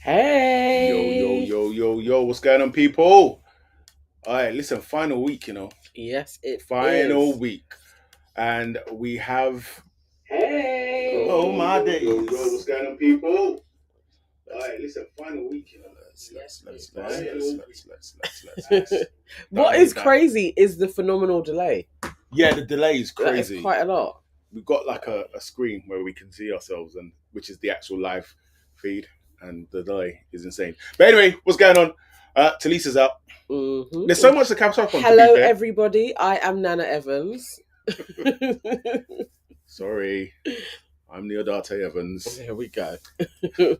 Hey. Yo, what's going on, people? All right, listen, final week, Yes, it final is. week. And we have. Hey. Oh, my days. What's going on, people? All right, listen, final week, Let's. What is crazy is the phenomenal delay. Yeah, the delay is That crazy. is quite a lot. We've got like a screen where we can see ourselves, and which is the actual live feed, and the delay is insane. But anyway, what's going on? Talisa's out. Mm-hmm. There's so much to catch up on. Hello, everybody. I am Nana Evans. Sorry, I'm Neodate Evans. There we go.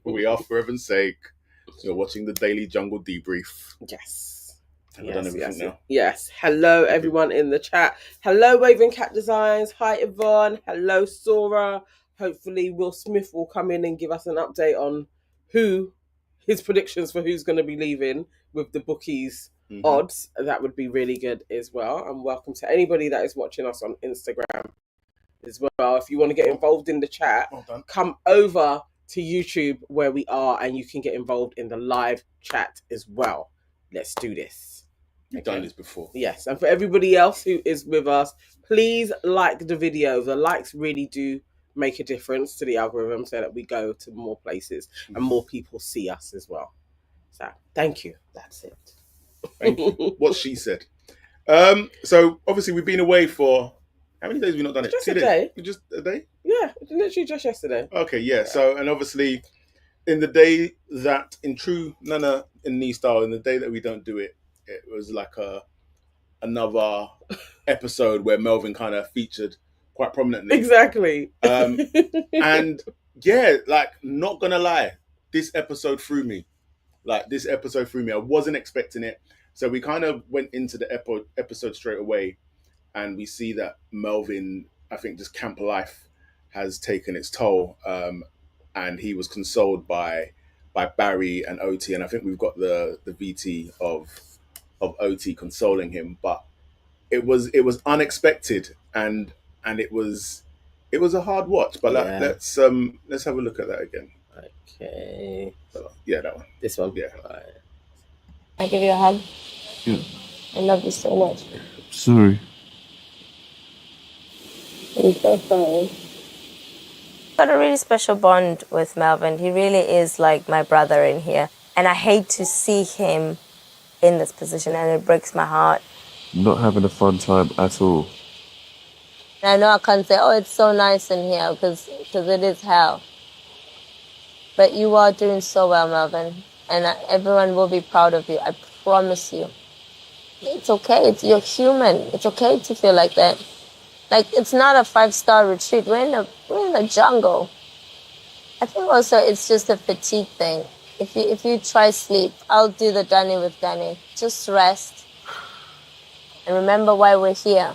We are, for heaven's sake, you're watching the Daily Jungle Debrief. Yes. Have we done everything now? Yes. Hello, everyone in the chat. Hello, Waving Cat Designs. Hi, Yvonne. Hello, Sora. Hopefully, Will Smith will come in and give us an update on his predictions for who's going to be leaving with the bookies odds. That would be really good as well. And welcome to anybody that is watching us on Instagram as well. If you want to get involved in the chat, come over to YouTube where we are and you can get involved in the live chat as well. Let's do this. You've done this before. Yes, and for everybody else who is with us, please like the video. The likes really do make a difference to the algorithm so that we go to more places and more people see us as well. So, thank you. That's it. Thank you. What she said. So, obviously, we've been away for... How many days have we not done it? Just a day. Just a day? Yeah, literally just yesterday. Okay, yeah. So, and obviously, in the day that, in true Nana and Nee style, in the day that we don't do it, it was like another episode where Melvin kind of featured quite prominently. Exactly. And yeah, like, not gonna lie, this episode threw me. I wasn't expecting it. So we kind of went into the episode straight away, and we see that Melvin, I think, just camp life has taken its toll, and he was consoled by Barry and OT, and I think we've got the VT of OT consoling him, but it was unexpected, and it was a hard watch. But let's have a look at that again. Okay. Yeah, that one. This one. Yeah. Right. I give you a hug. Yeah. I love you so much. Sorry. I'm so sorry. Got a really special bond with Melvin. He really is like my brother in here. And I hate to see him in this position, and it breaks my heart. Not having a fun time at all. And I know I can't say, oh, it's so nice in here, because it is hell. But you are doing so well, Melvin. And everyone will be proud of you. I promise you. It's okay. You're human. It's okay to feel like that. Like, it's not a 5-star retreat. We're in the jungle. I think also it's just a fatigue thing. If you try sleep, I'll do the Danny with Danny. Just rest. And remember why we're here.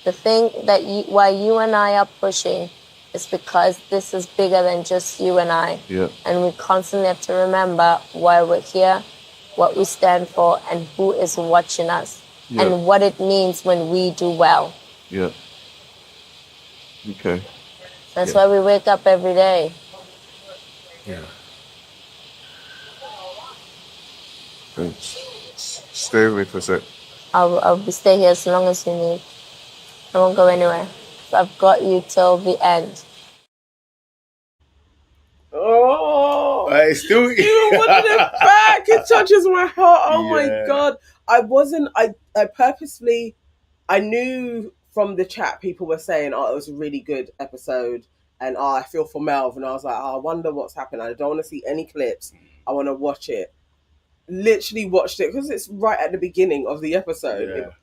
The thing that why you and I are pushing is because this is bigger than just you and I. Yeah. And we constantly have to remember why we're here, what we stand for, and who is watching us. Yeah. And what it means when we do well. Yeah. Okay. That's why we wake up every day. Yeah. Stay with me for a sec. I'll stay here as long as you need. I won't go anywhere. I've got you till the end. Oh, I still even wanted it back. It touches my heart. Oh my God. I purposely, I knew from the chat people were saying, oh, it was a really good episode. And I feel for Melv. And I was like, oh, I wonder what's happened. I don't want to see any clips. I want to watch it. Literally watched it because it's right at the beginning of the episode.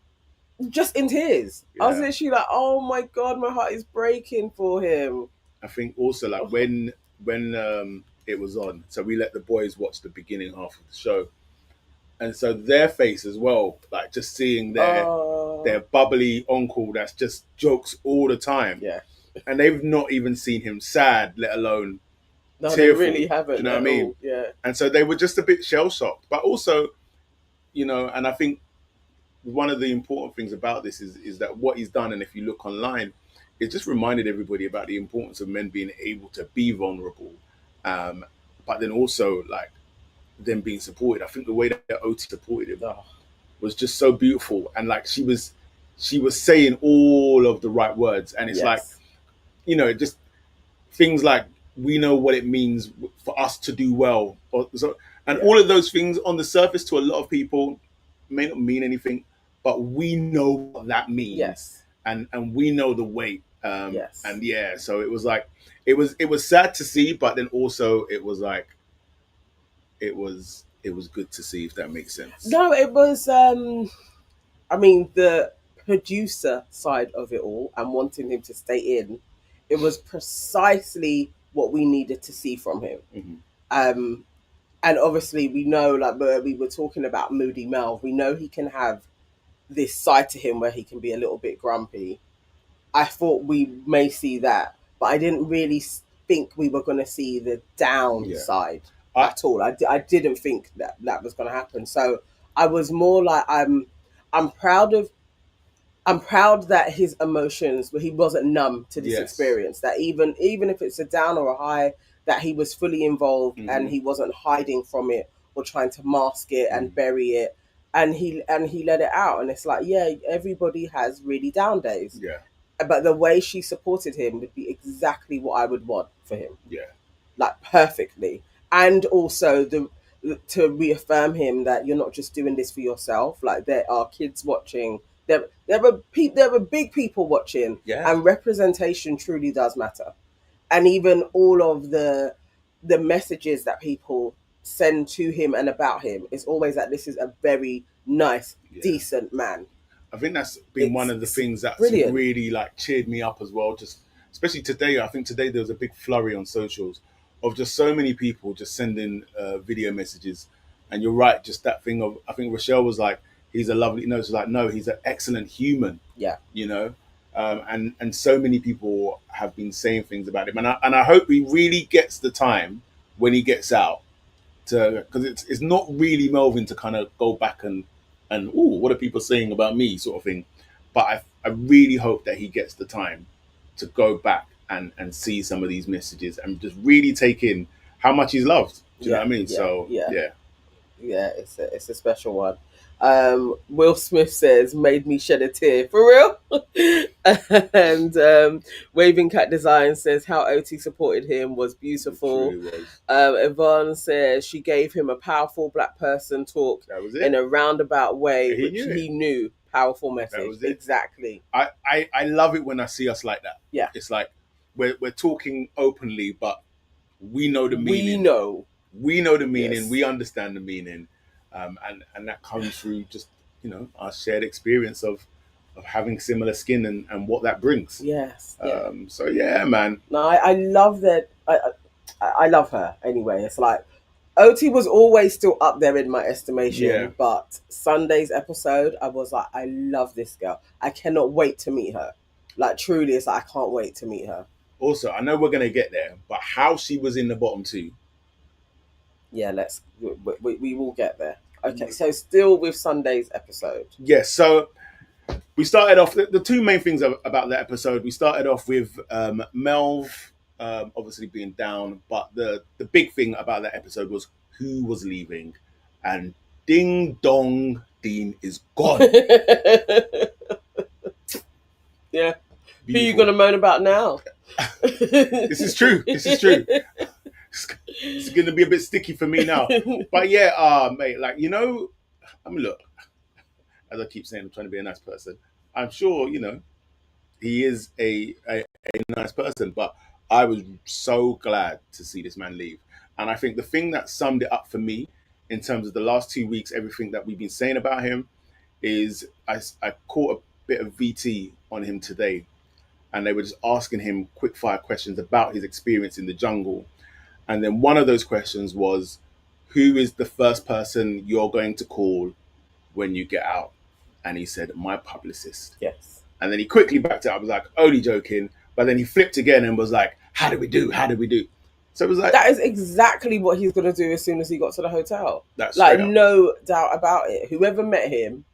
Just in tears. I was literally like, oh my God, my heart is breaking for him. I think also, like, when it was on, so we let the boys watch the beginning half of the show, and so their face as well, like, just seeing their bubbly uncle that's just jokes all the time, and they've not even seen him sad, let alone tearful. They really haven't. Do you know what I mean? Yeah. And so they were just a bit shell shocked, but also, and I think one of the important things about this is that what he's done, and if you look online, it just reminded everybody about the importance of men being able to be vulnerable, but then also like them being supported. I think the way that OT supported him was just so beautiful, and like she was saying all of the right words, and it's like, you know, just things like, we know what it means for us to do well, and all of those things on the surface to a lot of people may not mean anything, but we know what that means, and we know the weight. And so it was like, it was sad to see, but then also it was like, it was good to see, if that makes sense. No, it was. I mean, the producer side of it all and wanting him to stay in, it was precisely what we needed to see from him. And obviously, we know, like we were talking about Moody Mel, we know he can have this side to him where he can be a little bit grumpy. I thought we may see that, but I didn't really think we were going to see the downside at all. I didn't think that was going to happen. So I was more like, I'm proud that his emotions, he wasn't numb to this experience. That even if it's a down or a high, that he was fully involved and he wasn't hiding from it or trying to mask it and bury it, and he let it out. And it's like, everybody has really down days. But the way she supported him would be exactly what I would want for him. Like perfectly. And also to reaffirm him that you're not just doing this for yourself. Like, there are kids watching. There are big people watching, and representation truly does matter. And even all of the messages that people send to him and about him is always that this is a very nice, decent man. I think that's been one of the things that's really like cheered me up as well. Just especially today, I think today there was a big flurry on socials of just so many people just sending video messages. And you're right, just that thing of, I think Rochelle was like, he's a lovely, no, she's like, no, he's an excellent human. You know, and so many people have been saying things about him, and I hope he really gets the time when he gets out to, because it's not really Melvin to kind of go back and what are people saying about me sort of thing, but I really hope that he gets the time to go back and see some of these messages and just really take in how much he's loved. Do you know what I mean? It's a special one. Will Smith says, made me shed a tear. For real? And Waving Cat Design says how OT supported him was beautiful. Yvonne says she gave him a powerful black person talk in a roundabout way, which he knew. Powerful message. Exactly. I love it when I see us like that. It's like we're talking openly, but we know the meaning. We know the meaning. We understand the meaning. And that comes through just, you know, our shared experience of having similar skin and what that brings. So yeah, man. No, I love that. I love her anyway. It's like OT was always still up there in my estimation, but Sunday's episode, I was like, I love this girl. I cannot wait to meet her. Like, truly, it's like, I can't wait to meet her. Also, I know we're gonna get there, but how she was in the bottom two. We will get there. Okay, so still with Sunday's episode. Yes, so we started off, the two main things about that episode, we started off with Melv obviously being down, but the big thing about that episode was who was leaving, and ding dong, Dean is gone. Yeah. Beautiful. Who are you going to moan about now? This is true. It's going to be a bit sticky for me now. But yeah, mate, like, you know, I mean, look, as I keep saying, I'm trying to be a nice person. I'm sure, you know, he is a nice person, but I was so glad to see this man leave. And I think the thing that summed it up for me in terms of the last 2 weeks, everything that we've been saying about him, is I caught a bit of VT on him today, and they were just asking him quick fire questions about his experience in the jungle. And then one of those questions was, who is the first person you're going to call when you get out? And he said, my publicist. Yes. And then he quickly backed out. I was like, only joking. But then he flipped again and was like, how did we do? So it was like, that is exactly what he's going to do as soon as he got to the hotel. That's like, no doubt about it. Whoever met him,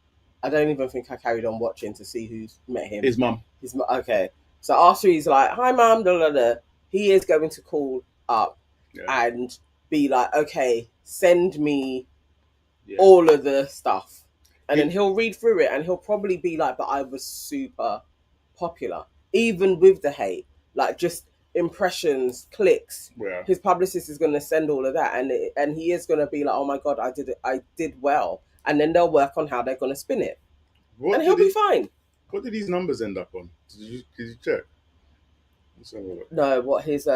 I don't even think I carried on watching to see who's met him. His mum. Okay. So after he's like, hi, mum, he is going to call up and be like, okay, send me Yeah. all of the stuff. And then he'll read through it and he'll probably be like, but I was super popular, even with the hate, like just impressions, clicks. Yeah. His publicist is going to send all of that, and he is going to be like, oh my God, I did well. And then they'll work on how they're going to spin it. And he'll be fine. What did these numbers end up on? Did you check? Let's have a look. No, what his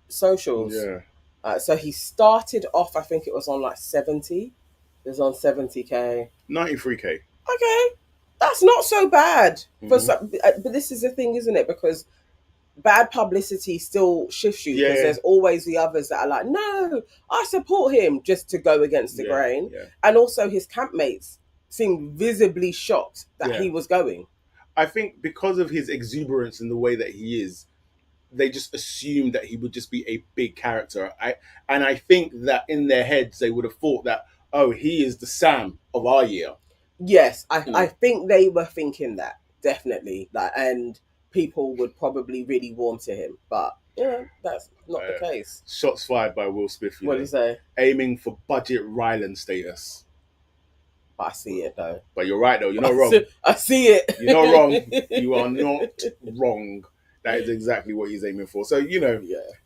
socials. Yeah. So he started off, I think it was on like 70. It was on 70K. 93K. Okay, that's not so bad for Mhm. some, but this is the thing, isn't it? Because bad publicity still shifts you, because Yeah. there's always the others that are like, no, I support him, just to go against the grain. Yeah. And also his campmates seemed visibly shocked that he was going. I think because of his exuberance and the way that he is, they just assumed that he would just be a big character. I think that in their heads they would have thought that, oh, he is the Sam of our year. Yes, I think they were thinking that, definitely. Like, and people would probably really warm to him, but that's not the case. Shots fired by Will Smith. What did he say? Aiming for budget Ryland status. I see it though. But you're right though. You're not wrong. I see it. You're not wrong. You are not wrong. That is exactly what he's aiming for. So,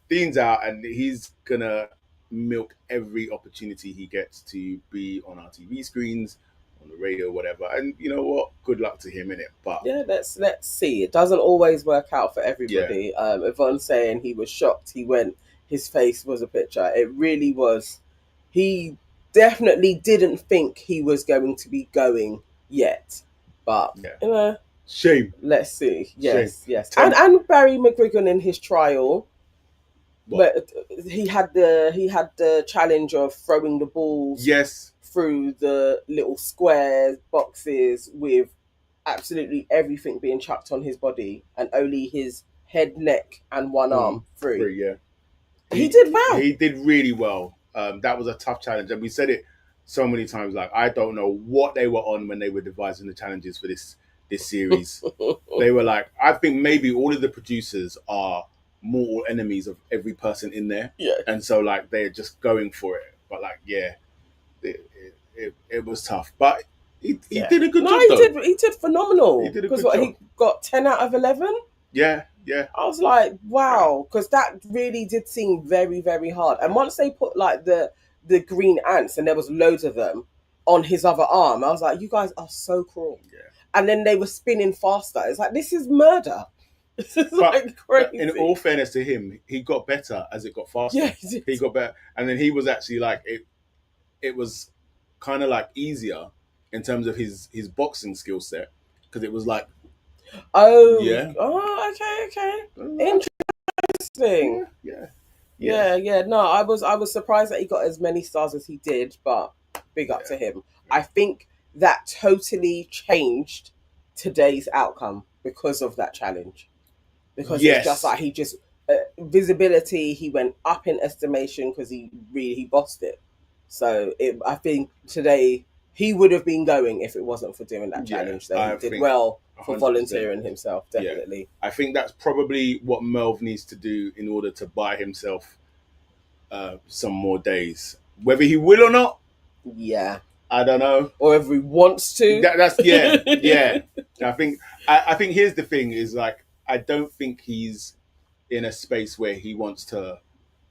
Dean's out and he's going to milk every opportunity he gets to be on our TV screens, on the radio, whatever. And you know what? Good luck to him, innit? But let's see. It doesn't always work out for everybody. Yvonne saying he was shocked. His face was a picture. It really was. He definitely didn't think he was going to be going yet. But, shame. Let's see. Yes, shame. yes. And Barry McGuigan in his trial, but he had the challenge of throwing the balls through the little square boxes with absolutely everything being chucked on his body and only his head, neck and one arm free. He did well. He did really well. That was a tough challenge, and we said it so many times. Like, I don't know what they were on when they were devising the challenges for this series. They were like, I think maybe all of the producers are mortal enemies of every person in there, and so like they're just going for it. But like, it was tough. But he did a good job. He did phenomenal. He did a good job. He got 10 out of 11. Yeah. I was like, wow, because that really did seem very, very hard. And once they put like the green ants, and there was loads of them on his other arm, I was like, you guys are so cruel. Yeah. And then they were spinning faster. It's like, this is murder. This is like crazy. In all fairness to him, he got better as it got faster. Yeah, he got better, and then he was actually like it was kind of like easier in terms of his boxing skill set, because it was like, okay, interesting. Yeah. No, I was surprised that he got as many stars as he did, but big up to him. I think that totally changed today's outcome because of that challenge. Because it's just like he just visibility, he went up in estimation because he bossed it. So I think today he would have been going if it wasn't for doing that challenge. So he did well for 100%. Volunteering himself, definitely. I think that's probably what Melv needs to do in order to buy himself some more days. Whether he will or not, I don't know. Or if he wants to. That's yeah. I think here's the thing is like, I don't think he's in a space where he wants to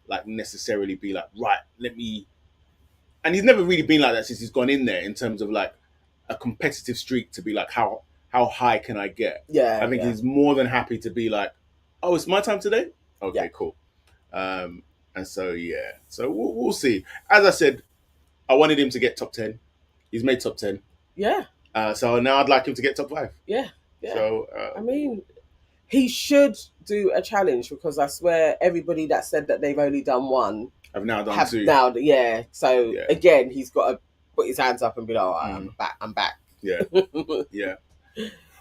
like necessarily be like, right, let me. And he's never really been like that since he's gone in there in terms of like a competitive streak to be like, how high can I get? I think he's more than happy to be like, oh, it's my time today? Okay, cool. And so, so we'll see. As I said, I wanted him to get top 10. He's made top 10. Yeah. So now I'd like him to get top 5. Yeah. So, I mean, he should do a challenge, because I swear everybody that said that they've only done one have now done 2. So again, he's got to put his hands up and be like, all right, I'm back. Yeah.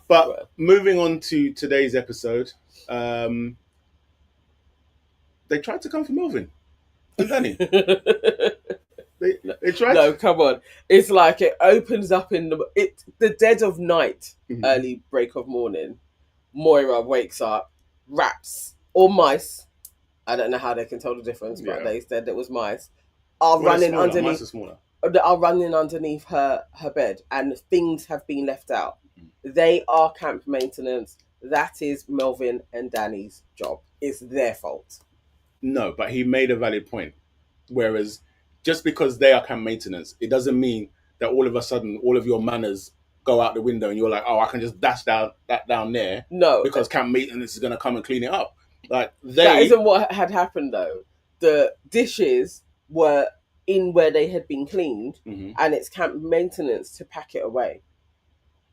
But moving on to today's episode, they tried to come for Melvin and Danny. They tried. No, come on. It's like it opens up in the dead of night, early break of morning. Moira wakes up, rats or mice I don't know how they can tell the difference, but Yeah. they said it was mice, are Well, they're running smaller. underneath. Mice are smaller. That are running underneath her bed, and things have been left out. They are camp maintenance. That is Melvin and Danny's job. It's their fault. No, but he made a valid point. Whereas, just because they are camp maintenance, it doesn't mean that all of a sudden all of your manners go out the window and you're like, oh, I can just dash that down there. No, because camp maintenance is going to come and clean it up. Like that isn't what had happened though. The dishes were in where they had been cleaned, and it's camp maintenance to pack it away.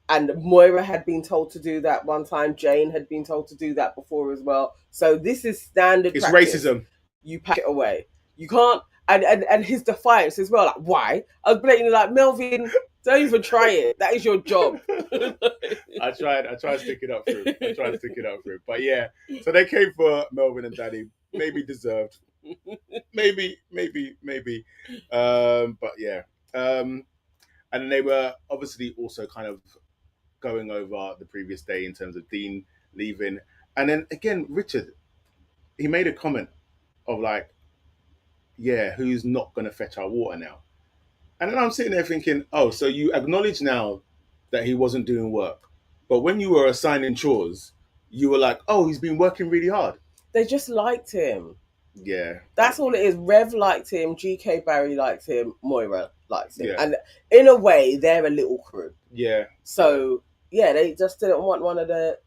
And Moira had been told to do that one time. Jane had been told to do that before as well. So this is standard. It's practice. racism. You pack it away. You can't. And his defiance as well. Like, why? I was blatantly like, Melvin, don't even try it. That is your job. I tried to stick it up through. But yeah, so they came for Melvin and Danny. Maybe deserved. Maybe. But yeah. And then they were obviously also kind of going over the previous day in terms of Dean leaving. And then again, Richard, he made a comment of like, yeah, who's not going to fetch our water now? And then I'm sitting there thinking, oh, so you acknowledge now that he wasn't doing work. But when you were assigning chores, you were like, oh, he's been working really hard. They just liked him. Yeah. That's all it is. Rev liked him, GK Barry liked him, Moira liked him. Yeah. And in a way, they're a little crew. Yeah. So, yeah, they just didn't want one of their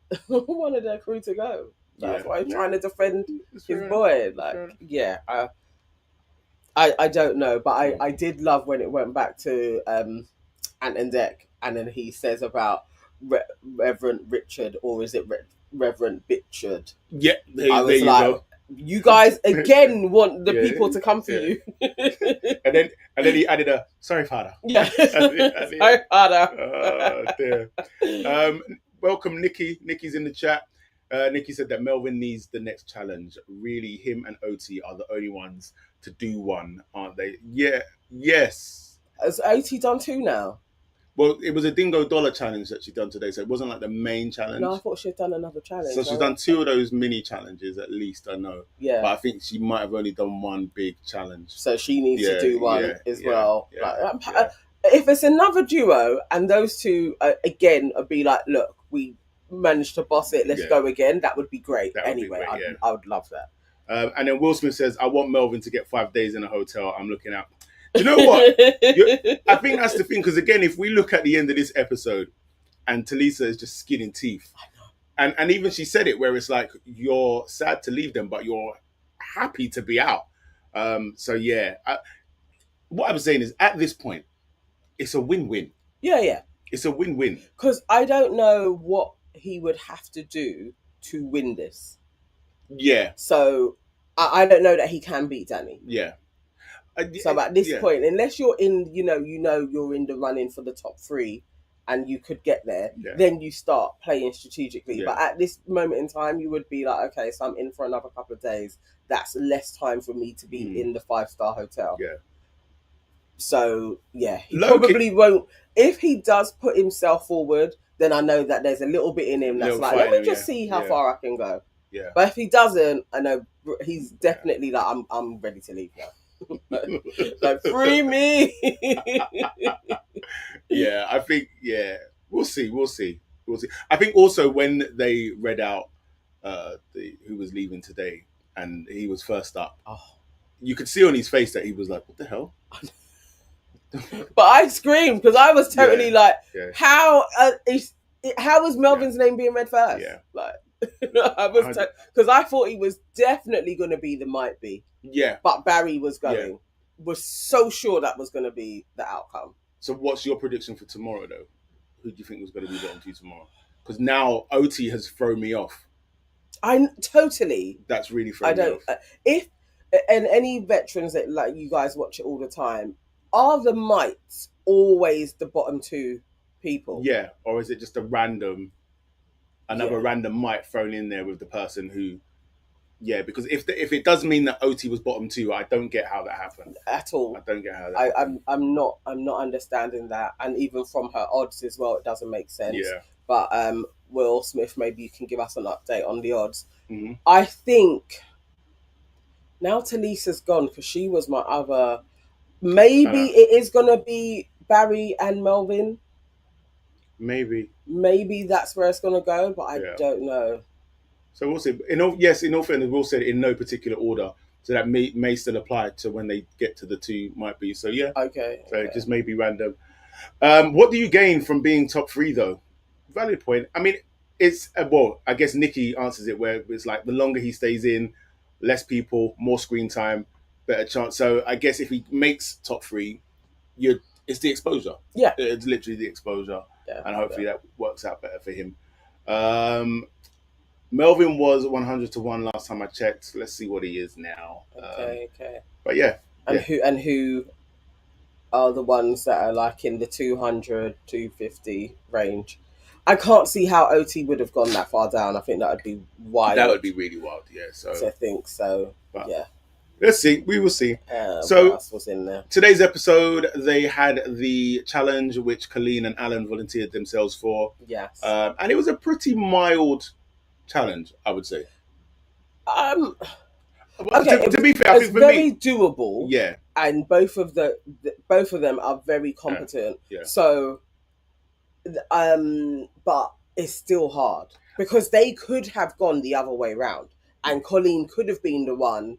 crew to go. That's why he's trying to defend his boy. Like, yeah, I don't know, but I did love when it went back to Ant and Dec, and then he says about Reverend Richard, or is it Reverend Bitchard? Yeah, I was like, you guys again want the people to come for you. and then he added a sorry, father. Yeah, sorry, father. Oh dear. Welcome, Nikki. Nikki's in the chat. Nikki said that Melvin needs the next challenge. Really, him and OT are the only ones to do one, aren't they? Yeah. Yes. Has OT done 2 now? Well, it was a Dingo Dollar challenge that she done today, so it wasn't like the main challenge. No, I thought she'd done another challenge. So she's done 2 of those mini challenges at least, I know. Yeah. But I think she might have only done one big challenge. So she needs to do one as well. Yeah, if it's another duo and those two, again, would be like, look, we managed to boss it, let's go again, that would be great. I would love that. And then Will Smith says, I want Melvin to get 5 days in a hotel. I'm looking out. Do you know what? I think that's the thing, because again, if we look at the end of this episode and Talisa is just skinning teeth, and even she said it where it's like, you're sad to leave them, but you're happy to be out. So yeah, what I'm saying is at this point, it's a win-win. Yeah. It's a win-win. Because I don't know what he would have to do to win this. Yeah. So I don't know that he can beat Danny. Yeah. So at this point, unless you're in, you're in the running for the top 3 and you could get there, then you start playing strategically. But at this moment in time, you would be like, okay, so I'm in for another couple of days. That's less time for me to be in the 5-star hotel. Yeah. So, yeah, he probably won't. If he does put himself forward, then I know that there's a little bit in him that's like, let me just see how far I can go. Yeah. But if he doesn't, I know he's definitely like, I'm ready to leave now. Like, free me. Yeah, I think, we'll see. I think also when they read out who was leaving today and he was first up, you could see on his face that he was like, what the hell? But I screamed because I was totally how is Melvin's name being read first? Yeah. Like, I was because I thought he was definitely going to be the might be. Yeah. But Barry was was so sure that was going to be the outcome. So what's your prediction for tomorrow, though? Who do you think was going to be bottom 2 tomorrow? Because now OT has thrown me off. That's really thrown me off. If and any veterans that like you guys watch it all the time, are the mites always the bottom 2 people? Yeah, or is it just another random mite thrown in there with the person who? Yeah, because if it does mean that OT was bottom 2, I don't get how that happened at all. I don't get how that happened. I'm not understanding that, and even from her odds as well, it doesn't make sense. Yeah. But Will Smith, maybe you can give us an update on the odds. Mm-hmm. I think Now Talisa's gone because she was my other. Maybe it is gonna be Barry and Melvin. Maybe. Maybe that's where it's gonna go, but I Yeah. don't know. So we'll see. In all fairness, we'll say it in no particular order. So that may still apply to when they get to the two, might be. So yeah. Okay. So it just may be random. What do you gain from being top 3 though? Valid point. I mean, it's well, I guess Nikki answers it where it's like the longer he stays in, less people, more screen time, better chance. So I guess if he makes top 3, it's the exposure. Yeah. It's literally the exposure. Yeah, and hopefully that works out better for him. Melvin was 100 to 1 last time I checked. Let's see what he is now. Okay. But yeah. And who are the ones that are like in the 200, 250 range? I can't see how OT would have gone that far down. I think that would be wild. That would be really wild, yeah. So I think so. But yeah. Let's see. We will see. So what else was in there? Today's episode, they had the challenge which Coleen and Alan volunteered themselves for. Yes. And it was a pretty mild challenge, I would say. Okay, to be fair, I think for very me, doable. Yeah. And both of them are very competent. Yeah. So, but it's still hard because they could have gone the other way round, and Coleen could have been the one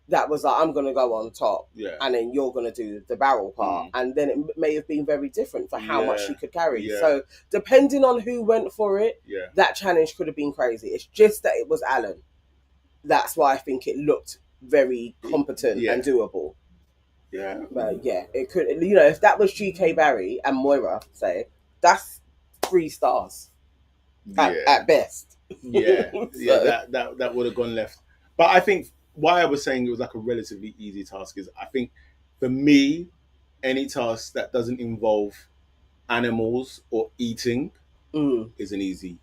that was like, I'm going to go on top, and then you're going to do the barrel part. And then it may have been very different for how much she could carry. Yeah. So depending on who went for it, that challenge could have been crazy. It's just that it was Alan. That's why I think it looked very competent and doable. Yeah. But yeah, it could, if that was GK Barry and Moira, say, that's 3 stars at best. Yeah. Yeah, that would have gone left. But I think why I was saying it was like a relatively easy task is I think for me, any task that doesn't involve animals or eating is an easy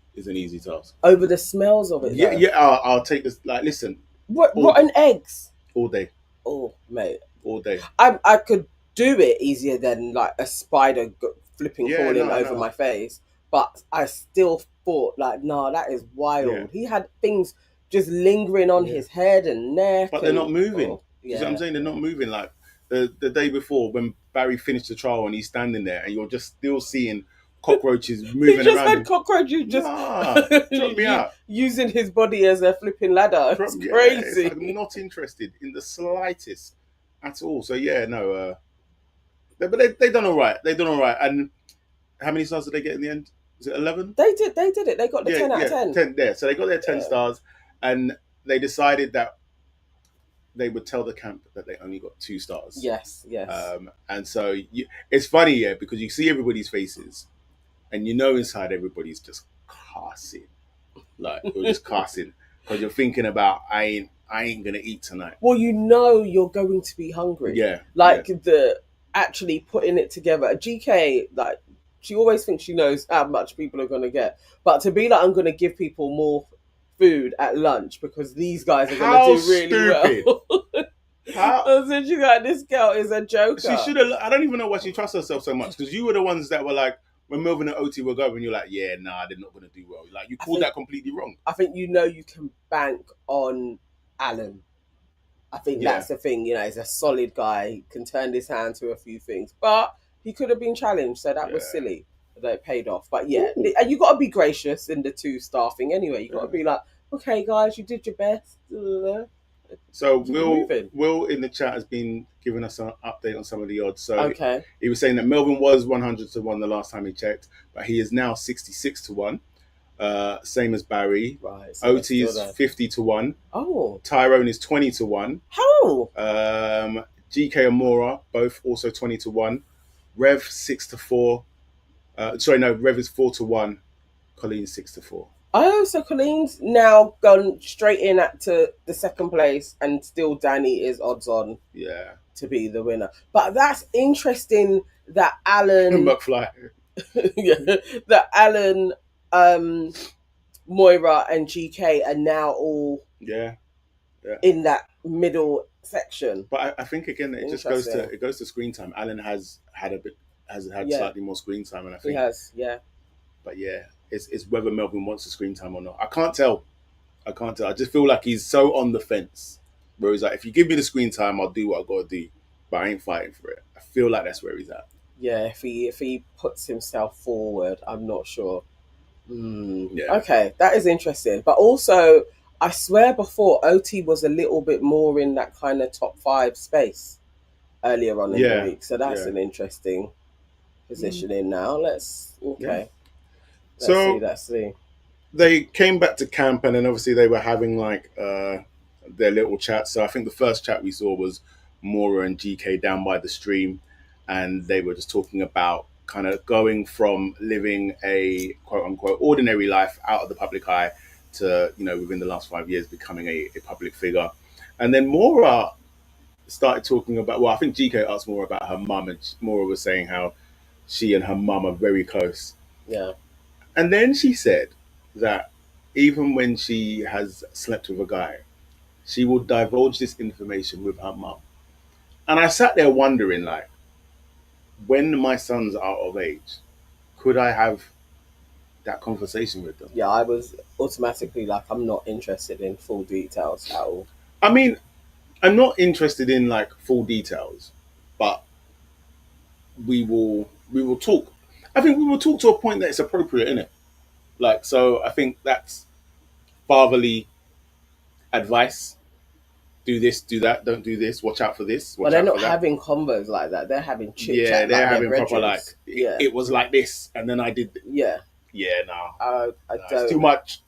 task. Over the smells of it. Yeah, I'll take this. Like, listen, rotten eggs all day. Oh, mate, all day. I could do it easier than like a spider flipping crawling over my face, but I still thought like, nah, that is wild. Yeah. He had things just lingering on his head and neck, but they're not moving. You know what I'm saying? They're not moving. Like the day before when Barry finished the trial and he's standing there and you're just still seeing cockroaches moving around. He just had cockroaches drop me out. Using his body as a flipping ladder. It's crazy. It's like, I'm not interested in the slightest at all. So yeah, no. But they done all right. They done all right. And how many stars did they get in the end? Was it 11? They did it. They got the 10 out of 10. 10 there. So they got their 10 stars, and they decided that they would tell the camp that they only got 2 stars. Yes. And so it's funny, because you see everybody's faces, and inside everybody's just cussing. Like, we're just cussing. Because you're thinking about, I ain't going to eat tonight. Well, you're going to be hungry. Yeah. The actually putting it together. GK, like, she always thinks she knows how much people are going to get. But to be like, I'm going to give people more food at lunch because these guys are going to do really well. I said, you got this girl is a joker. She should have. I don't even know why she trusts herself so much, because you were the ones that were like, when Melvin and OT were going, you're like, yeah, nah, they're not going to do well. Like, you called that completely wrong. I think you can bank on Alan. I think that's the thing. He's a solid guy, can turn his hand to a few things, but he could have been challenged, so that was silly. That it paid off. But yeah, and you got to be gracious in the 2 star thing anyway. You got to be like, okay, guys, you did your best. So Will in the chat has been giving us an update on some of the odds. So he was saying that Melvin was 100 to 1 the last time he checked, but he is now 66 to 1. Same as Barry. Right. So OT is 50 to 1. Oh. Tyrone is 20 to 1. How? GK and Mora both also 20 to 1. Rev 6 to 4. Rev is 4 to 1. Coleen 6 to 4. Oh, so Colleen's now gone straight in to the second place, and still Danny is odds on to be the winner. But that's interesting that Alan McFly. that Alan, Moira and GK are now all in that middle section. But I think again it just goes to screen time. Alan has had slightly more screen time, and I think he has, But yeah, it's whether Melvin wants the screen time or not. I can't tell. I just feel like he's so on the fence. where he's like, if you give me the screen time, I'll do what I got to do, but I ain't fighting for it. I feel like that's where he's at. Yeah, if he puts himself forward, I'm not sure. Yeah. Okay, that is interesting. But also, I swear before, OT was a little bit more in that kind of top 5 space earlier on in the week. So that's an interesting positioning now. Let's see. They came back to camp, and then obviously they were having like their little chat. So I think the first chat we saw was Mora and GK down by the stream, and they were just talking about kind of going from living a quote unquote ordinary life out of the public eye to, you know, within the last 5 years becoming a public figure. And then Mora started talking about, well, I think GK asked Mora about her mum, and Mora was saying how she and her mum are very close. Yeah. And then she said that even when she has slept with a guy, she will divulge this information with her mum. And I sat there wondering, like, when my son's out of age, could I have that conversation with them? Yeah, I was automatically like, I'm not interested in full details at all. I mean, I'm not interested in like full details, but we will talk. I think we will talk to a point that it's appropriate, innit? Like, so I think that's fatherly advice. Do this, do that, don't do this, watch out for this. But they're not having combos like that. They're having chit chat. Yeah, they're like having proper like, it was like this, and then I did. Yeah. Yeah, no. I don't. It's too much.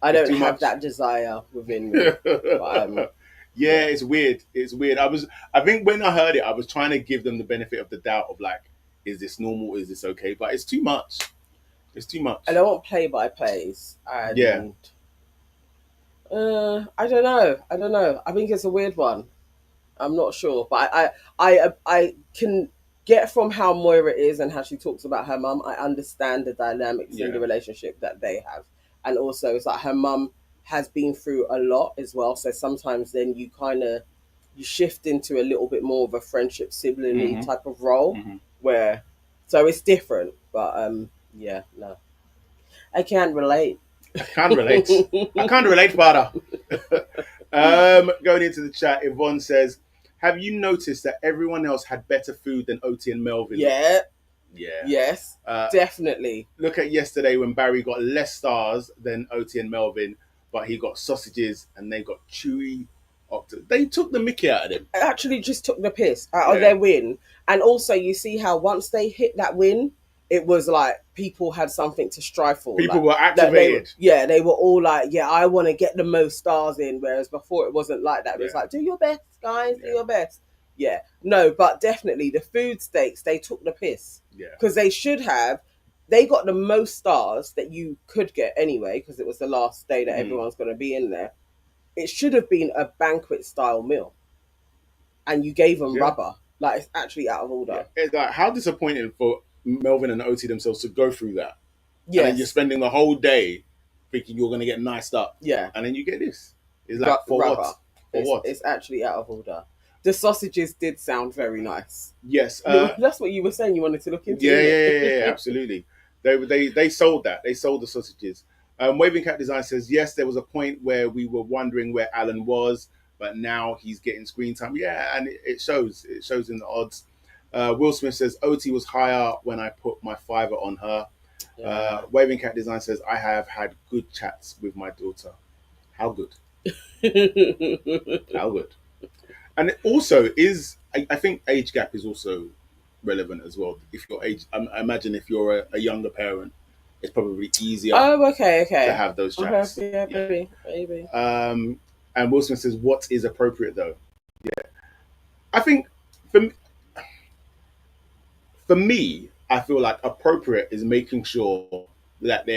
I don't have that desire within me. But, yeah, it's weird. It's weird. I think when I heard it, I was trying to give them the benefit of the doubt of like, is this normal? Is this okay? But it's too much. It's too much. I don't want play-by-plays. And yeah. I don't know. I think it's a weird one. I'm not sure, but I can get from how Moira is and how she talks about her mum. I understand the dynamics in the relationship that they have, and also it's like her mum has been through a lot as well. So sometimes then you shift into a little bit more of a friendship sibling type of role where, so it's different. But no, I can't relate. I can't relate, father. Going into the chat, Yvonne says, have you noticed that everyone else had better food than OT and Melvin? Yeah. Yeah. Yes, definitely. Look at yesterday when Barry got less stars than OT and Melvin, but he got sausages and they got chewy octopus. They took the mickey out of them. I actually just took the piss out of their win. And also you see how once they hit that win, it was like people had something to strive for. People were activated. They were all like, yeah, I want to get the most stars in. Whereas before it wasn't like that. It was like, do your best, guys, do your best. Yeah. No, but definitely the food stakes, they took the piss. Yeah. Because they got the most stars that you could get anyway, because it was the last day that everyone's going to be in there. It should have been a banquet style meal. And you gave them rubber. Like, it's actually out of order. Yeah. It's like, how disappointing for Melvin and OT themselves to go through that. Yeah. And then you're spending the whole day thinking you're going to get niced up. Yeah. And then you get this. It's like, for rubber. what? For what? It's actually out of order. The sausages did sound very nice. Yes. That's what you were saying you wanted to look into. Yeah, absolutely. They sold that. They sold the sausages. Waving Cat Design says, yes, there was a point where we were wondering where Alan was, but now he's getting screen time. Yeah, and it shows. It shows in the odds. Will Smith says, OT was higher when I put my fiver on her. Yeah. Waving Cat Design says, I have had good chats with my daughter. How good? How good? And it also is, I think age gap is also relevant as well. If your age, I imagine if you're a younger parent, it's probably easier to have those chats. Yeah, maybe. And Will Smith says, what is appropriate though? Yeah. I think for me, I feel like appropriate is making sure that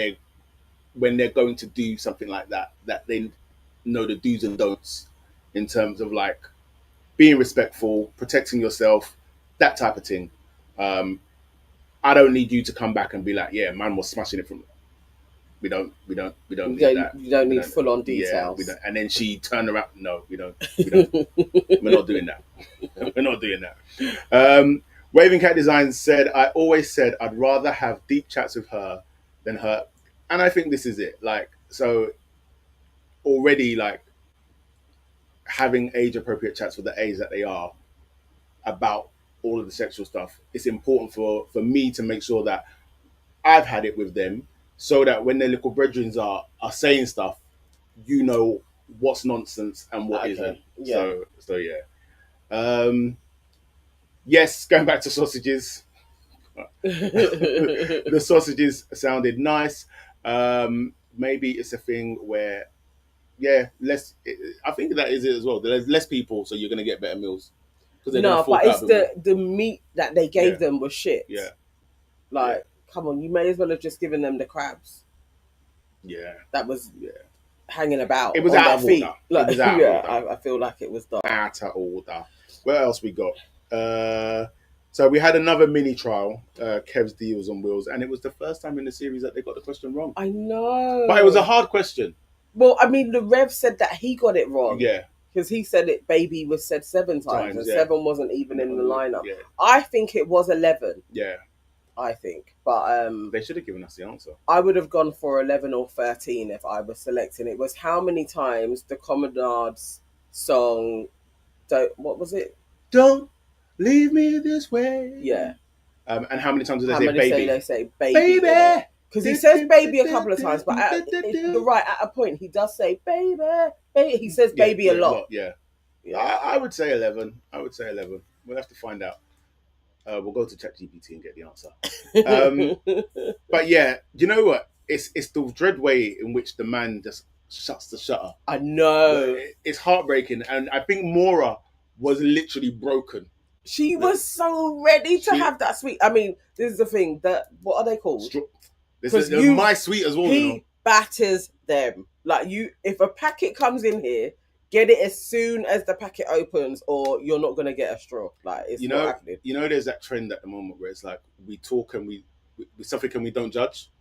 when they're going to do something like that, that they know the do's and don'ts in terms of like being respectful, protecting yourself, that type of thing. I don't need you to come back and be like, yeah, man was smashing it from. We don't need that. You don't need full on details. Yeah, and then she turned around. No, we don't. We're not doing that. We're not doing that. Waving Cat Design said, I always said I'd rather have deep chats with her than her. And I think this is it. Like, so already, like, having age-appropriate chats with the age that they are about all of the sexual stuff. It's important for me to make sure that I've had it with them, so that when their little brethren are saying stuff, you know what's nonsense and what isn't. Yeah. So yeah. Yes, going back to sausages. The sausages sounded nice. Maybe it's a thing where, yeah, less. I think that is it as well. There's less people, so you're gonna get better meals. No, but it's the meat that they gave them was shit. Yeah. Like, come on, you may as well have just given them the crabs. Yeah. That was hanging about. It was on out their of feet. order. Like, It was out of order. I feel like it was done. Out of order. What else we got? So we had another mini trial, Kev's Deals on Wheels, and it was the first time in the series that they got the question wrong. I know. But it was a hard question. Well, I mean, the Rev said that he got it wrong. Yeah. Because he said it, baby was said 7 times, and 7 wasn't even in the lineup. Yeah. I think it was 11. Yeah. I think. But they should have given us the answer. I would have gone for 11 or 13 if I was selecting. It was how many times the Commonard's song, what was it? Don't leave me this way. Yeah. And how many times did they how say many baby? They say baby. Baby! Because he says baby a couple of times, but you're right, at a point he does say baby. He says baby a lot. Yeah. I would say 11. We'll have to find out. We'll go to ChatGPT and get the answer. But yeah, you know what? It's the dread way in which the man just shuts the shutter. I know. It's heartbreaking. And I think Maura was literally broken. She was so ready to have that sweet. I mean, this is the thing. What are they called? This is my sweet as well. He batters them. Like, if a packet comes in here, get it as soon as the packet opens, or you're not going to get a straw. Like, it's not happening. You know, there's that trend at the moment where it's like we talk and we something and we don't judge.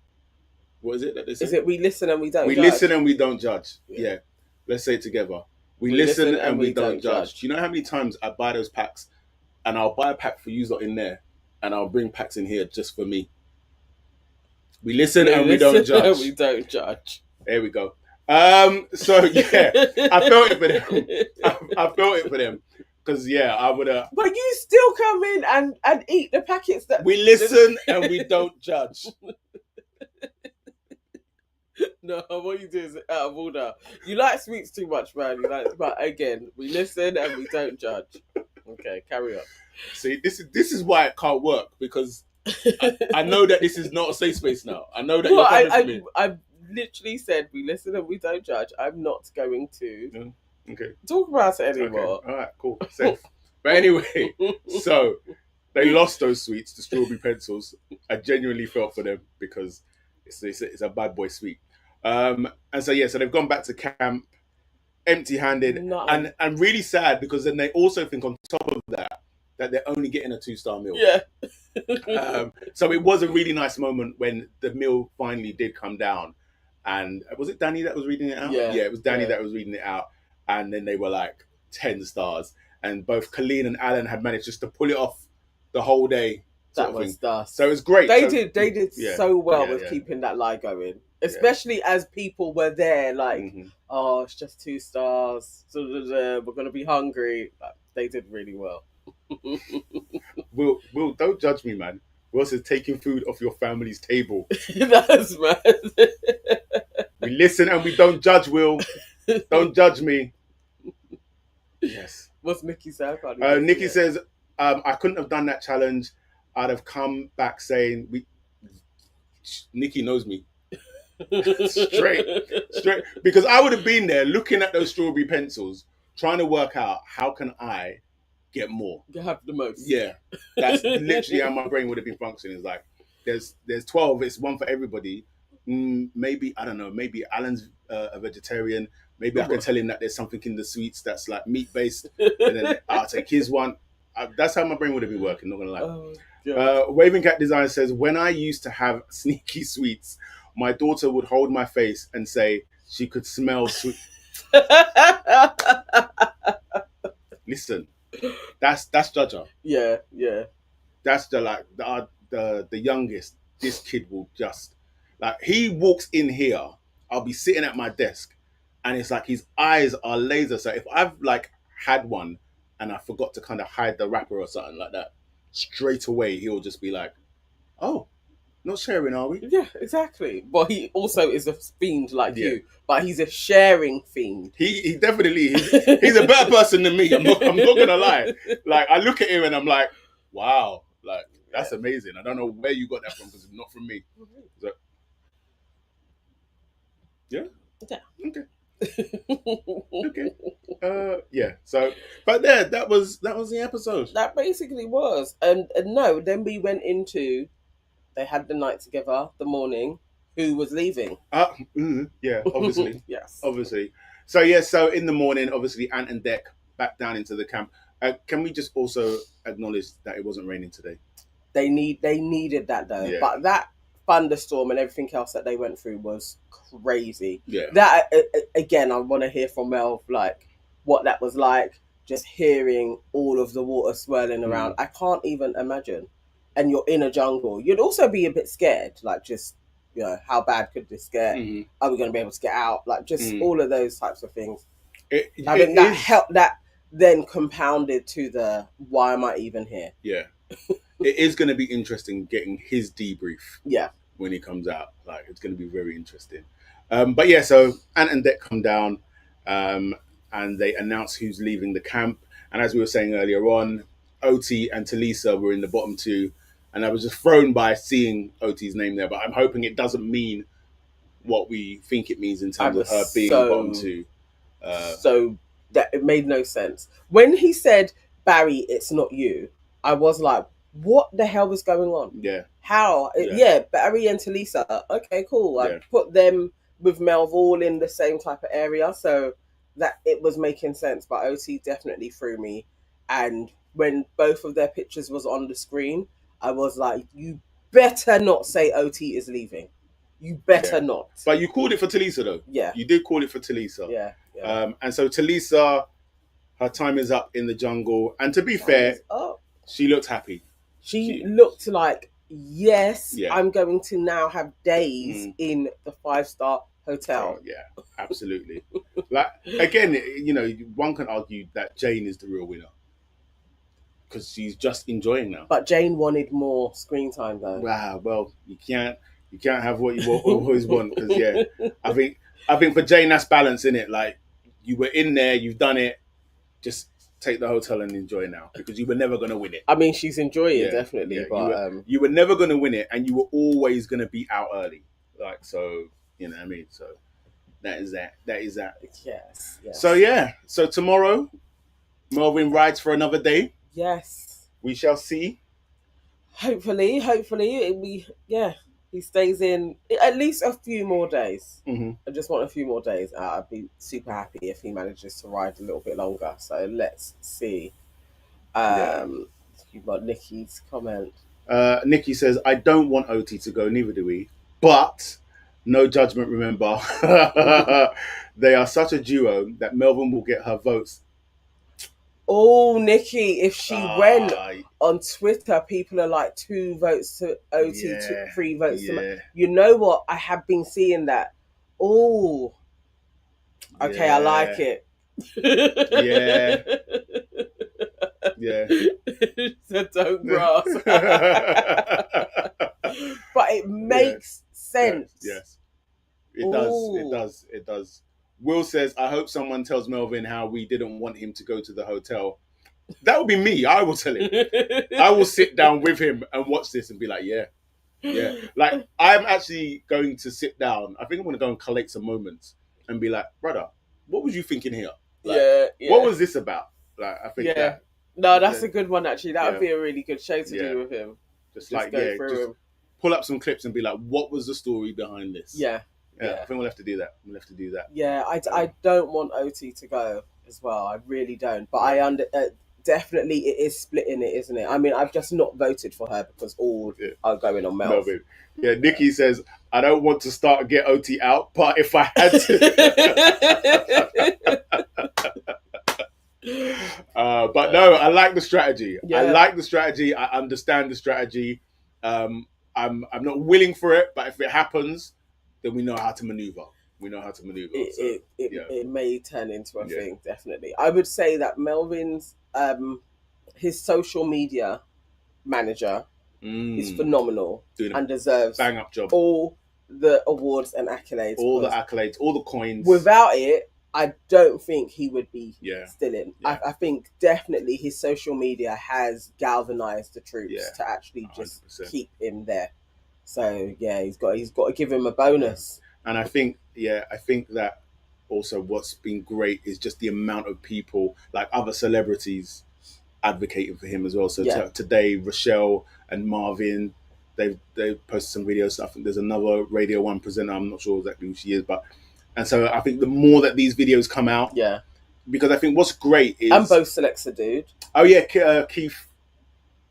What is it that they say? Is it we listen and we don't judge? We listen and we don't judge. Yeah. Let's say it together. We listen and we don't judge. Do you know how many times I buy those packs and I'll buy a pack for you lot in there and I'll bring packs in here just for me? We listen and we don't judge. We don't judge. There we go. So yeah, I felt it for them. I felt it for them because I would have. But you still come in and eat the packets that we listen and we don't judge. No, what you do is out of order. You like sweets too much, man. But again, we listen and we don't judge. Okay, carry on. See, this is why it can't work, because I know that this is not a safe space now. I know that you're coming for me. I've literally said we listen and we don't judge. I'm not going to talk about it anymore. Okay. All right, cool, safe. But anyway, so they lost those sweets, the strawberry pencils. I genuinely felt for them because it's a bad boy sweet. And so they've gone back to camp empty-handed and really sad, because then they also think on top of that they're only getting a 2-star meal. Yeah. So it was a really nice moment when the meal finally did come down, and was it Danny that was reading it out? Yeah, it was Danny that was reading it out, and then they were like 10 stars, and both Coleen and Alan had managed just to pull it off the whole day. That was dust. So it was great. They did so well with keeping that lie going. Especially as people were there, like, oh, it's just 2 stars. So we're gonna be hungry. They did really well. Will, don't judge me, man. Will says taking food off your family's table. That's mad. We listen and we don't judge. Will, don't judge me. Yes. What's Nikki say? Nikki says, I couldn't have done that challenge. I'd have come back saying, Nikki knows me. straight, because I would have been there looking at those strawberry pencils, trying to work out how can I get more, have the most. Yeah, that's literally how my brain would have been functioning. It's like there's 12, it's one for everybody. Maybe, I don't know, maybe Alan's a vegetarian, maybe I can tell him that there's something in the sweets that's like meat based, and then I'll take his one. That's how my brain would have been working, not gonna lie. Waving Cat Design says, when I used to have sneaky sweets, my daughter would hold my face and say she could smell sweet. Listen, that's Judger. Yeah. That's the youngest. This kid will just, like, he walks in here, I'll be sitting at my desk and it's like his eyes are laser. So if I've like had one and I forgot to kind of hide the wrapper or something like that, straight away he'll just be like, "Oh, not sharing, are we?" Yeah, exactly. But he also is a fiend like Yeah. you, but he's a sharing fiend. He definitely he's a better person than me. I'm not gonna lie. Like I look at him and I'm like, wow, like that's amazing. I don't know where you got that from because it's not from me. So, yeah. Yeah. Okay. Okay. Yeah. So, but there, that was the episode. That basically was. And no, then we went into, they had the night together, the morning, who was leaving. Yeah, obviously. Yes. Obviously. So, yeah, so in the morning, obviously, Ant and Dec back down into the camp. Can we just also acknowledge that it wasn't raining today? They needed that though. Yeah. But that thunderstorm and everything else that they went through was crazy. Yeah. That, again, I want to hear from Mel, like, what that was like, just hearing all of the water swirling around. I can't even imagine. And you're in a jungle. You'd also be a bit scared, like, just, you know, how bad could this get? Mhm. Are we going to be able to get out? Like, just all of those types of things. I think that helped, that then compounded to the, why am I even here? Yeah. It is going to be interesting getting his debrief. Yeah. When he comes out. Like, it's going to be very interesting. But yeah, so Ant and Dec come down and they announce who's leaving the camp. And as we were saying earlier on, Oti and Talisa were in the bottom two. And I was just thrown by seeing Oti's name there. But I'm hoping it doesn't mean what we think it means in terms of her being bottom two. So that it made no sense. When he said, Barry, it's not you, I was like, what the hell was going on? Yeah. How? Yeah, Barry and Talisa. Okay, cool. I put them with Melv all in the same type of area, so that it was making sense. But OT definitely threw me. And when both of their pictures was on the screen, I was like, you better not say OT is leaving. You better not. But you called it for Talisa, though. Yeah. You did call it for Talisa. Yeah. And so Talisa, her time is up in the jungle. And to be fair, she looked happy. She looked like, yes, I'm going to now have days in the 5-star hotel. Oh, yeah, absolutely. Like, again, you know, one can argue that Jane is the real winner because she's just enjoying now. But Jane wanted more screen time, though. Wow, well, you can't have what you always want because I think for Jane that's balance, innit? Like, you were in there, you've done it, just take the hotel and enjoy now because you were never going to win it. I mean, she's enjoying it, definitely. But you were never going to win it and you were always going to be out early. Like, so, you know what I mean? So that is that. Yes. So tomorrow, Melvin rides for another day. Yes. We shall see. Hopefully, he stays in at least a few more days. Mm-hmm. I just want a few more days. I'd be super happy if he manages to ride a little bit longer. So let's see. You've got Nikki's comment. Nikki says, I don't want OT to go, neither do we. But no judgment, remember. They are such a duo that Melvin will get her votes. Oh, Nikki, if she went on Twitter, people are like 2 votes to OT, 3 votes to... You know what? I have been seeing that. Oh, okay, I like it. So don't grasp. But it makes sense. Yes. It does. Will says, I hope someone tells Melvin how we didn't want him to go to the hotel. That would be me. I will tell him. I will sit down with him and watch this and be like, yeah. Like, I'm actually going to sit down. I think I'm going to go and collect some moments and be like, brother, what was you thinking here? Like, what was this about? Like, I think that. No, that's a good one, actually. That would be a really good show to do with him. Just like, go through him. Pull up some clips and be like, what was the story behind this? Yeah, I think we'll have to do that. Yeah, I don't want OT to go as well. I really don't. But I definitely it is splitting it, isn't it? I mean, I've just not voted for her because all are going on Melvin. Yeah, Nikki says, I don't want to start and get OT out, but if I had to. But no, I like the strategy. I understand the strategy. I'm not willing for it, but if it happens, then we know how to maneuver. We know how to maneuver. It may turn into a Yeah. thing, definitely. I would say that Melvin's his social media manager is phenomenal Doing a and deserves bang up job. all the awards and accolades. All the accolades, all the coins. Without it, I don't think he would be still in. Yeah. I think definitely his social media has galvanized the troops to actually just 100%. keep him there. So yeah, he's got to give him a bonus. And I think that also what's been great is just the amount of people, like other celebrities, advocating for him as well. So today, Rochelle and Marvin, they posted some videos. I think there's another Radio 1 presenter. I'm not sure exactly who she is, and so I think the more that these videos come out, because I think what's great is and both selects a dude. Oh yeah, Keith.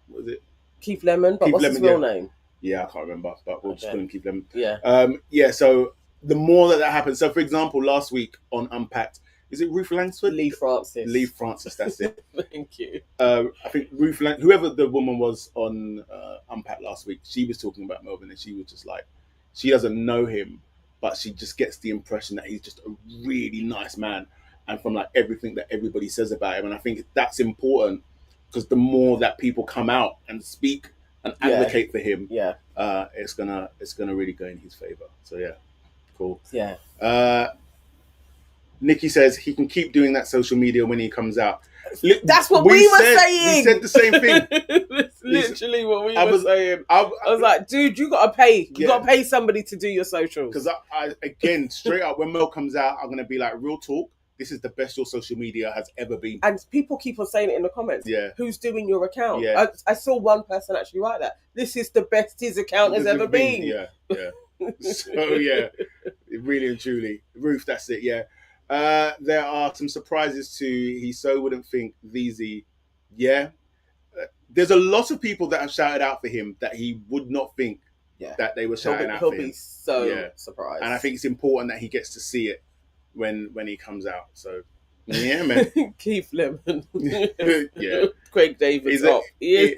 What was it? Keith Lemon, but what's his real name? Yeah, I can't remember, but we'll just call him Keith Lemon. Yeah. So the more that happens. So for example, last week on Unpacked, is it Ruth Langsford? Lee Francis, that's it. Thank you. I think whoever the woman was on Unpacked last week, she was talking about Melvin, and she was just like, she doesn't know him, but she just gets the impression that he's just a really nice man, and from like everything that everybody says about him, and I think that's important because the more that people come out and speak and advocate for him, it's gonna really go in his favor. So yeah, cool. Yeah. Nikki says he can keep doing that social media when he comes out. That's what we were saying. We said the same thing. That's literally what we were saying. I was like, dude, you got to pay. You got to pay somebody to do your socials. Because I again, straight up, when Mel comes out, I'm going to be like, real talk, this is the best your social media has ever been. And people keep on saying it in the comments. Yeah. Who's doing your account? Yeah. I saw one person actually write that. This is the best his account has ever been. Yeah. So yeah, really and truly. Ruth, that's it, yeah. There are some surprises too. He so wouldn't think Veezy. Yeah. There's a lot of people that have shouted out for him that he would not think that they were shouting out for him. He'll be so surprised. And I think it's important that he gets to see it when he comes out. So yeah, man. Keith Lemon. Yeah. Craig David top. He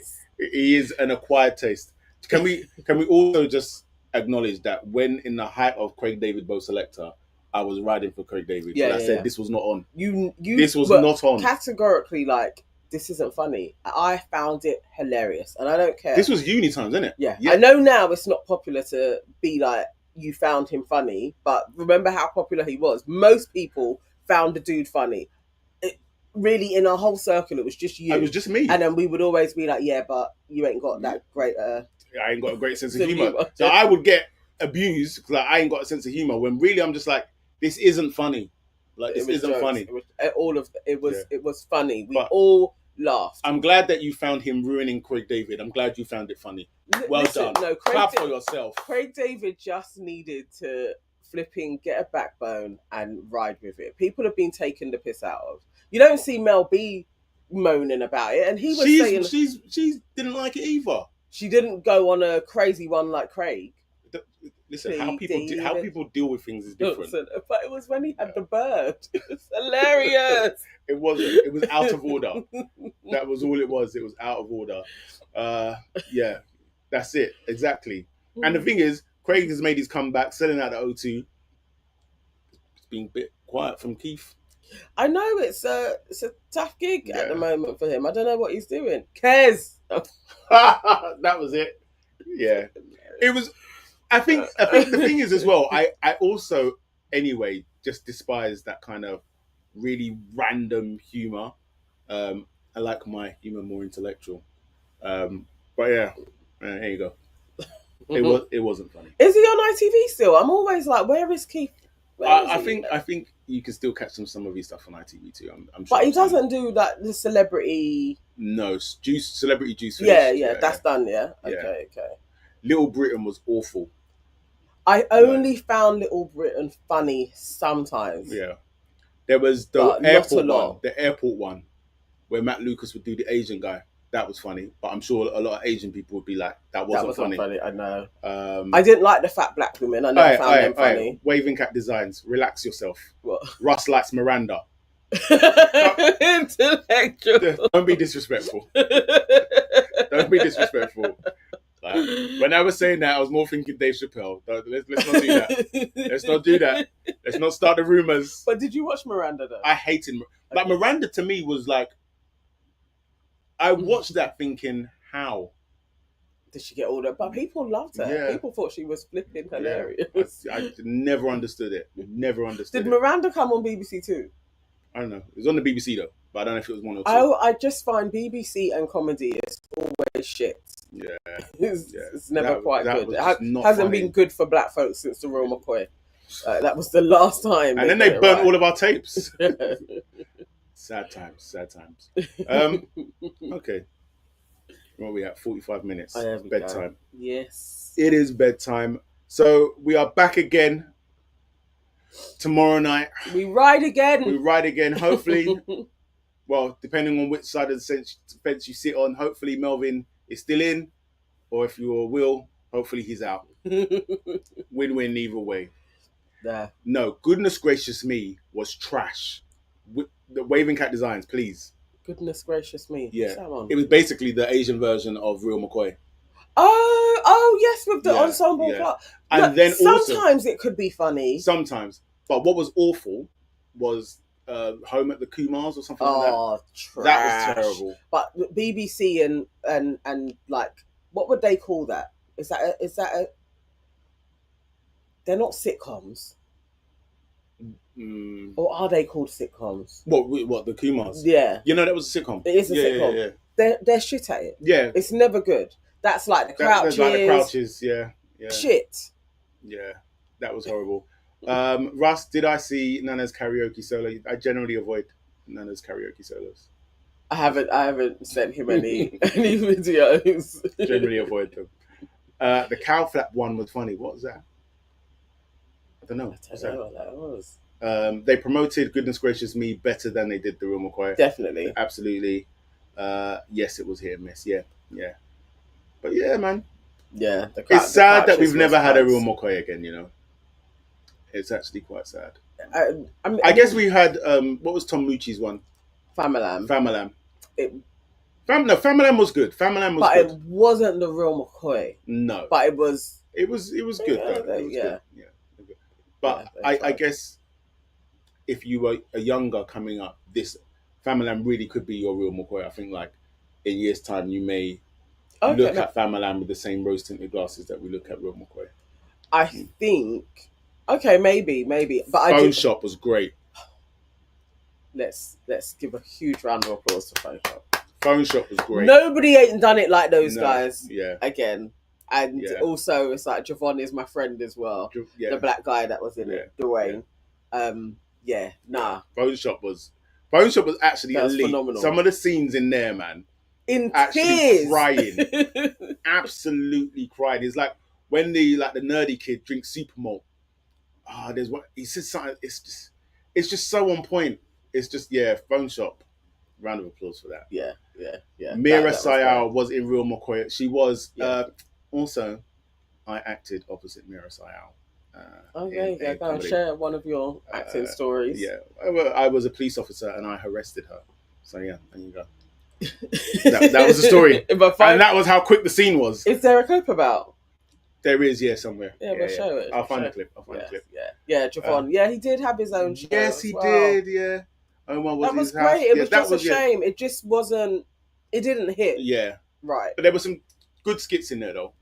is an acquired taste. Can we also just acknowledge that when in the height of Craig David Bo Selector, I was riding for Craig David. I said this was not on. This was not on. Categorically, like, this isn't funny. I found it hilarious, and I don't care. This was uni times, isn't it? Yeah. I know now it's not popular to be like, you found him funny, but remember how popular he was. Most people found the dude funny. Really, in our whole circle, it was just you. It was just me. And then we would always be like, yeah, but you ain't got that great... I ain't got a great sense of humor. So I would get abused because I ain't got a sense of humor, when really I'm just like, this isn't funny. Like, this isn't jokes. funny. It was funny. We all laughed. I'm glad that you found him ruining Craig David. I'm glad you found it funny. Well done. No, clap for yourself. Craig David just needed to flipping get a backbone and ride with it. People have been taking the piss out of. You don't see Mel B moaning about it, and he was saying she didn't like it either. She didn't go on a crazy one like Craig. Listen, how people deal with things is different. But it was when he had the bird. It was hilarious. It was out of order. That was all it was. It was out of order. Yeah, that's it. Exactly. And the thing is, Craig has made his comeback, selling out the O2. It's been a bit quiet from Keith. I know it's a tough gig at the moment for him. I don't know what he's doing. Kez. That was it. Yeah. It was... I think the thing is as well, I also, anyway, just despise that kind of really random humour. I like my humour more intellectual. But yeah, there you go. It wasn't funny. Is he on ITV still? I'm always like, where is Keith? I think you can still catch some of his stuff on ITV too. I'm sure. But he doesn't do that, the celebrity... No, Celebrity Juice. Yeah, that's done, yeah? Okay. Little Britain was awful. I only found Little Britain funny sometimes. Yeah. There was the airport one, where Matt Lucas would do the Asian guy. That was funny. But I'm sure a lot of Asian people would be like, that wasn't funny. I know. I didn't like the fat black women. I never found them funny. Waving Cat Designs. Relax yourself. What? Russ likes Miranda. Intellectual. Don't be disrespectful. Don't be disrespectful. When I was saying that, I was more thinking Dave Chappelle. Let's not do that. Let's not do that. Let's not start the rumors. But did you watch Miranda though? I hated like Miranda. To me was like, I watched that thinking, how did she get all that? But people loved her. Yeah. People thought she was flipping hilarious. I never understood it. Never understood Did it. Miranda come on BBC too? I don't know. It was on the BBC though, but I don't know if it was one or two. I just find BBC and comedy is always shit. Yeah. It's never quite good. was It just not hasn't funny. been good for black folks since the Royal McCoy. That was the last time. And then they burnt all of our tapes. Sad times. Okay. Where are we at? 45 minutes. There we Bedtime. go. Yes. It is bedtime. So we are back again tomorrow night. We ride again. Hopefully, well, depending on which side of the fence you sit on, hopefully Melvin is still in. Or if you will, hopefully he's out. Win-win either way. There. No, goodness gracious me was trash. The Waving Cat Designs, please. Goodness gracious me. Yeah. What's that one? It was basically the Asian version of Real McCoy. Oh, yes, with the Yeah, ensemble yeah. plot. And Look, then also- sometimes it could be funny. Sometimes. But what was awful was Home at the Kumars or something like that. Oh, trash. That was terrible. But BBC and like, what would they call that? Is that a? They're not sitcoms, or are they called sitcoms? What the Kumars? Yeah, You know that was a sitcom. it is a sitcom. They're shit at it. Yeah. It's never good. That's like the Crouches. That's like the Crouches. Yeah. Shit. Yeah. That was horrible. Russ, did I see Nana's karaoke solo? I generally avoid Nana's karaoke solos. I haven't sent him any videos. Generally avoid them. The cow flap one was funny. What was that? I don't know. I don't know what that was. They promoted Goodness Gracious Me better than they did the Real McCoy. Definitely. Absolutely. Yes, it was hit and miss. Yeah. But yeah, man. Yeah. It's sad that we've never had a Real McCoy again, you know. It's actually quite sad. I guess we had, what was Tom Mucci's one? Famalam. Famalam. It- Famalam was good. Famalam was But good. it wasn't the Real McCoy. No. But it was. It was good though. It was Yeah. good. But Yeah, I guess if you were a younger coming up, this Famalam really could be your Real McCoy. I think like in years' time you may look at Famalam with the same rose tinted glasses that we look at Real McCoy. I think. Okay, maybe. But Phone Shop was great. Let's give a huge round of applause to Phone Shop. Phone Shop was great. Nobody ain't done it like those No, guys. Yeah. Again. And also, it's like Javon is my friend as well. Yeah. The black guy that was in it, Dwayne. Nah. Phone Shop was actually That was elite. phenomenal. Some of the scenes in there, man, In actually tears. crying, absolutely crying. It's like when the nerdy kid drinks super malt. There's what he says something. It's just so on point. It's just Phone Shop. Round of applause for that. Yeah. Mira That Sayal was in Real McCoy. She was also. I acted opposite Mira Sayal. Okay, go and share one of your acting stories. Yeah, I was a police officer and I arrested her. So yeah, there you go. that was the story, and that was how quick the scene was. Is there a clip about? There is, somewhere. Yeah, we'll show it. I'll find the clip. Yeah, Javon. He did have his own show. Yes, he as well. did. Yeah. That was great. It was just a shame. It just wasn't. It didn't hit. Yeah. Right. But there were some good skits in there, though.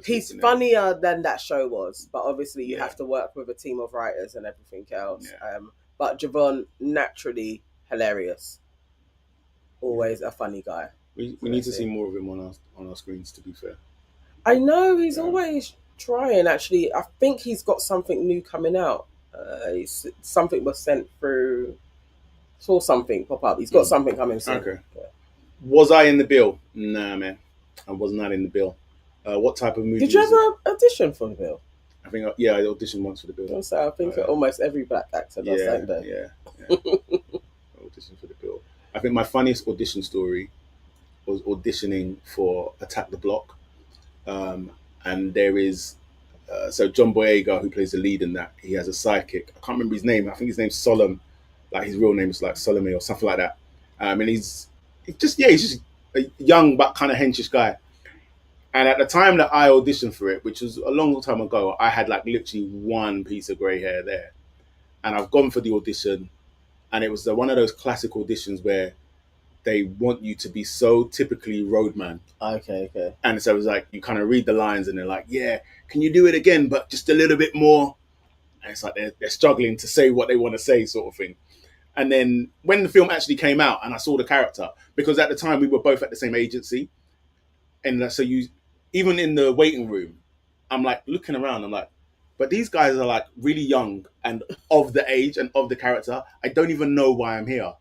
He's funnier than that show was, but obviously you have to work with a team of writers and everything else. Yeah. But Javon, naturally hilarious. Always a funny guy. We need to see more of him on our screens, to be fair. I know he's always trying. Actually, I think he's got something new coming out. Something was sent through. Saw something pop up. He's got something coming soon. Okay. Yeah. Was I in the bill? Nah, man. I was not in the bill. What type of movie? Did you ever audition for the bill? I think I auditioned once for the bill. So I think almost every black actor does that. Yeah. I auditioned for the bill. I think my funniest audition story was auditioning for Attack the Block. And there is so John Boyega, who plays the lead in that, he has a sidekick. I can't remember his name. I think his name's Solomon. Like his real name is like Solomon or something like that. And he's just a young but kind of henchish guy. And at the time that I auditioned for it, which was a long time ago, I had like literally one piece of grey hair there. and I've gone for the audition, and it was one of those classic auditions where they want you to be so typically roadman. Okay. And so it was like, you kind of read the lines and they're like, yeah, can you do it again, but just a little bit more? And it's like they're struggling to say what they want to say, sort of thing. And then when the film actually came out and I saw the character, because at the time we were both at the same agency, and so even in the waiting room, I'm like looking around, I'm like, but these guys are like really young and of the age and of the character. I don't even know why I'm here.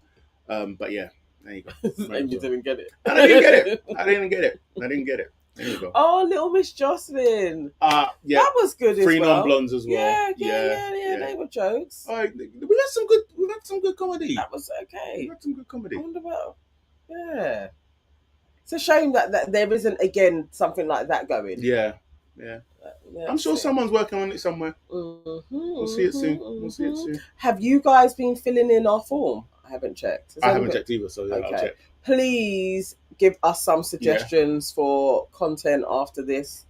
But yeah, there you go. And you didn't get it. And I didn't get it. There you go. Oh, Little Miss Jocelyn. Yeah. That was good as Three well. non-blondes as well. Yeah. They were jokes. We had some good comedy. That was okay. We had some good comedy. I wonder about. Yeah. It's a shame that there isn't again something like that going. Yeah. I'm sure someone's working on it somewhere. Mm-hmm, We'll see it soon. Have you guys been filling in our form? I haven't checked. I haven't checked either, so yeah, okay. I'll check. Please give us some suggestions for content after this.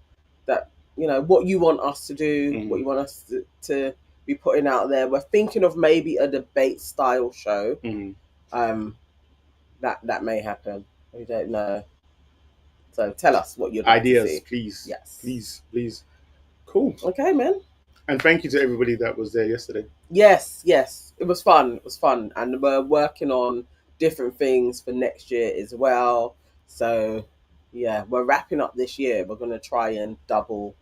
That what you want us to do, what you want us to be putting out there. We're thinking of maybe a debate style show. That may happen. We don't know. So tell us what you'd like ideas, to see. Please. Yes. Please. Cool. Okay, man. And thank you to everybody that was there yesterday. Yes. It was fun. And we're working on different things for next year as well. So, yeah, we're wrapping up this year. We're going to try and double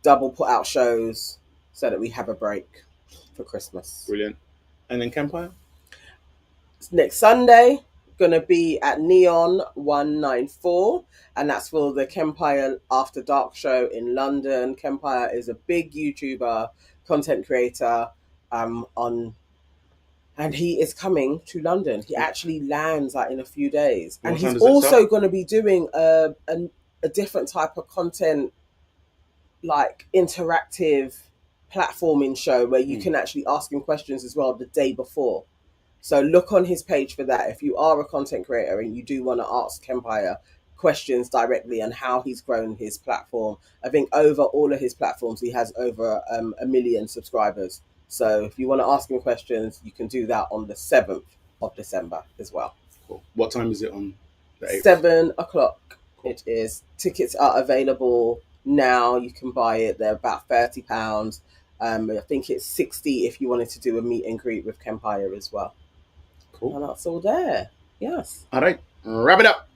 put out shows so that we have a break for Christmas. Brilliant. And then Campfire? Next Sunday, going to be at Neon 194, and that's for the Kempire After Dark show in London. Kempire is a big YouTuber, content creator, and he is coming to London. He actually lands in a few days, and he's also going to be doing a different type of content, like interactive platforming show where you can actually ask him questions as well the day before. So look on his page for that. If you are a content creator and you do want to ask Kempire questions directly on how he's grown his platform, I think over all of his platforms, he has over 1 million subscribers. So if you want to ask him questions, you can do that on the 7th of December as well. Cool. What time is it on the 8th? 7 o'clock. Cool. It is. Tickets are available now. You can buy it. They're about £30. I think it's 60 if you wanted to do a meet and greet with Kempire as well. Cool. And that's all there. Yes. All right. Wrap it up.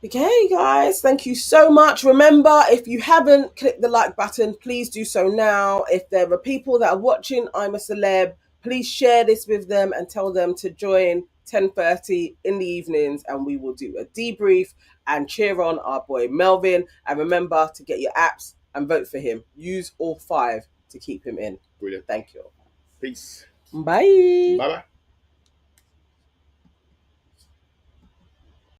Okay, guys. Thank you so much. Remember, if you haven't clicked the like button, please do so now. If there are people that are watching I'm a Celeb, please share this with them and tell them to join 10:30 in the evenings, and we will do a debrief and cheer on our boy Melvin. And remember to get your apps and vote for him. Use all 5 to keep him in. Brilliant. Thank you. Peace. Bye. Bye-bye.